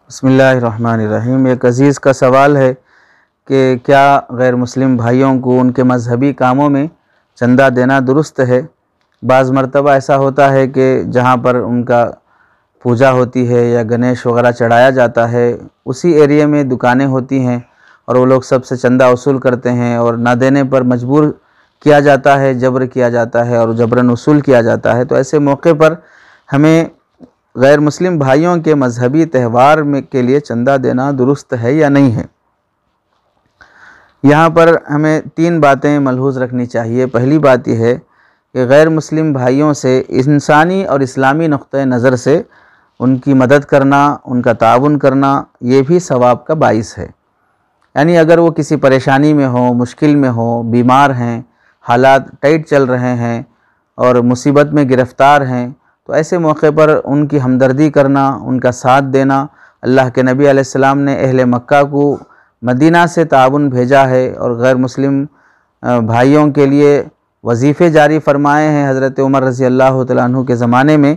بسم اللہ الرحمن الرحیم۔ ایک عزیز کا سوال ہے کہ کیا غیر مسلم بھائیوں کو ان کے مذہبی کاموں میں چندہ دینا درست ہے؟ بعض مرتبہ ایسا ہوتا ہے کہ جہاں پر ان کا پوجا ہوتی ہے یا گنیش وغیرہ چڑھایا جاتا ہے، اسی ایریے میں دکانیں ہوتی ہیں اور وہ لوگ سب سے چندہ وصول کرتے ہیں اور نہ دینے پر مجبور کیا جاتا ہے، جبر کیا جاتا ہے اور جبراً وصول کیا جاتا ہے۔ تو ایسے موقع پر ہمیں غیر مسلم بھائیوں کے مذہبی تہوار کے لیے چندہ دینا درست ہے یا نہیں ہے؟ یہاں پر ہمیں 3 باتیں ملحوظ رکھنی چاہیے۔ پہلی بات یہ ہے کہ غیر مسلم بھائیوں سے انسانی اور اسلامی نقطہ نظر سے ان کی مدد کرنا، ان کا تعاون کرنا، یہ بھی ثواب کا باعث ہے۔ یعنی اگر وہ کسی پریشانی میں ہوں، مشکل میں ہوں، بیمار ہیں، حالات ٹائٹ چل رہے ہیں اور مصیبت میں گرفتار ہیں، تو ایسے موقع پر ان کی ہمدردی کرنا، ان کا ساتھ دینا۔ اللہ کے نبی علیہ السلام نے اہل مکہ کو مدینہ سے تعاون بھیجا ہے اور غیر مسلم بھائیوں کے لیے وظیفے جاری فرمائے ہیں حضرت عمر رضی اللہ تعالیٰ عنہ کے زمانے میں۔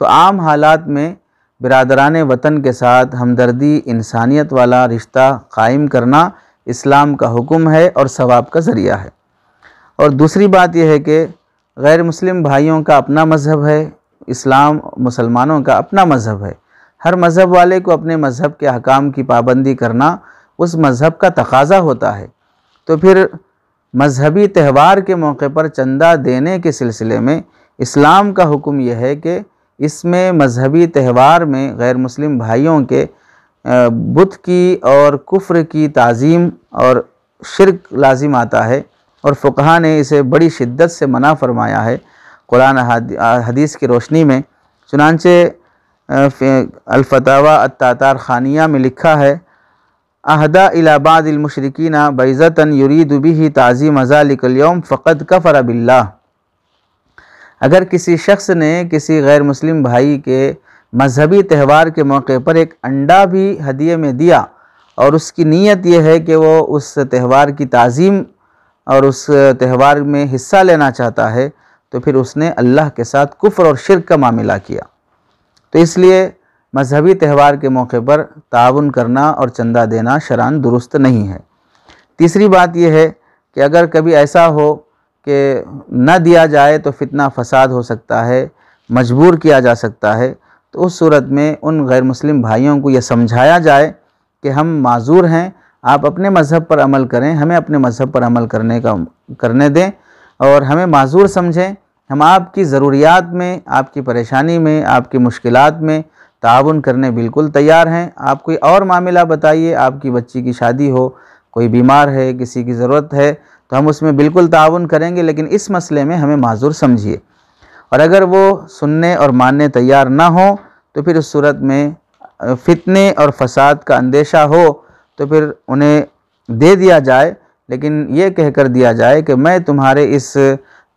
تو عام حالات میں برادران وطن کے ساتھ ہمدردی، انسانیت والا رشتہ قائم کرنا اسلام کا حکم ہے اور ثواب کا ذریعہ ہے۔ اور دوسری بات یہ ہے کہ غیر مسلم بھائیوں کا اپنا مذہب ہے، اسلام مسلمانوں کا اپنا مذہب ہے۔ ہر مذہب والے کو اپنے مذہب کے احکام کی پابندی کرنا اس مذہب کا تقاضا ہوتا ہے۔ تو پھر مذہبی تہوار کے موقع پر چندہ دینے کے سلسلے میں اسلام کا حکم یہ ہے کہ اس میں مذہبی تہوار میں غیر مسلم بھائیوں کے بت کی اور کفر کی تعظیم اور شرک لازم آتا ہے، اور فقہا نے اسے بڑی شدت سے منع فرمایا ہے قرآن حدیث کی روشنی میں۔ چنانچہ الفتاوی التاتار خانیہ میں لکھا ہے: اہدی الی بعض المشرکین بیضۃ یرید بہ تعظیم ذلک الیوم فقد کفر باللہ۔ اگر کسی شخص نے کسی غیر مسلم بھائی کے مذہبی تہوار کے موقع پر ایک انڈا بھی ہدیے میں دیا اور اس کی نیت یہ ہے کہ وہ اس تہوار کی تعظیم اور اس تہوار میں حصہ لینا چاہتا ہے، تو پھر اس نے اللہ کے ساتھ کفر اور شرک کا معاملہ کیا۔ تو اس لیے مذہبی تہوار کے موقع پر تعاون کرنا اور چندہ دینا شرعاً درست نہیں ہے۔ تیسری بات یہ ہے کہ اگر کبھی ایسا ہو کہ نہ دیا جائے تو فتنہ فساد ہو سکتا ہے، مجبور کیا جا سکتا ہے، تو اس صورت میں ان غیر مسلم بھائیوں کو یہ سمجھایا جائے کہ ہم معذور ہیں، آپ اپنے مذہب پر عمل کریں، ہمیں اپنے مذہب پر عمل کرنے دیں اور ہمیں معذور سمجھیں۔ ہم آپ کی ضروریات میں، آپ کی پریشانی میں، آپ کی مشکلات میں تعاون کرنے بالکل تیار ہیں۔ آپ کوئی اور معاملہ بتائیے، آپ کی بچی کی شادی ہو، کوئی بیمار ہے، کسی کی ضرورت ہے، تو ہم اس میں بالکل تعاون کریں گے، لیکن اس مسئلے میں ہمیں معذور سمجھیے۔ اور اگر وہ سننے اور ماننے تیار نہ ہوں تو پھر اس صورت میں فتنے اور فساد کا اندیشہ ہو تو پھر انہیں دے دیا جائے، لیکن یہ کہہ کر دیا جائے کہ میں تمہارے اس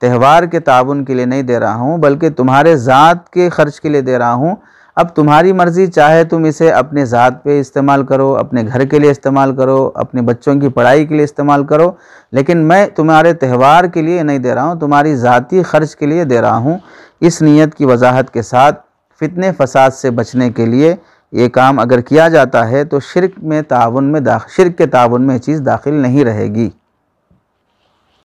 تہوار کے تعاون کے لیے نہیں دے رہا ہوں، بلکہ تمہارے ذات کے خرچ کے لیے دے رہا ہوں۔ اب تمہاری مرضی، چاہے تم اسے اپنے ذات پہ استعمال کرو، اپنے گھر کے لیے استعمال کرو، اپنے بچوں کی پڑھائی کے لیے استعمال کرو، لیکن میں تمہارے تہوار کے لیے نہیں دے رہا ہوں، تمہاری ذاتی خرچ کے لیے دے رہا ہوں۔ اس نیت کی وضاحت کے ساتھ فتنے فساد سے بچنے کے لیے یہ کام اگر کیا جاتا ہے تو شرک کے تعاون میں یہ چیز داخل نہیں رہے گی۔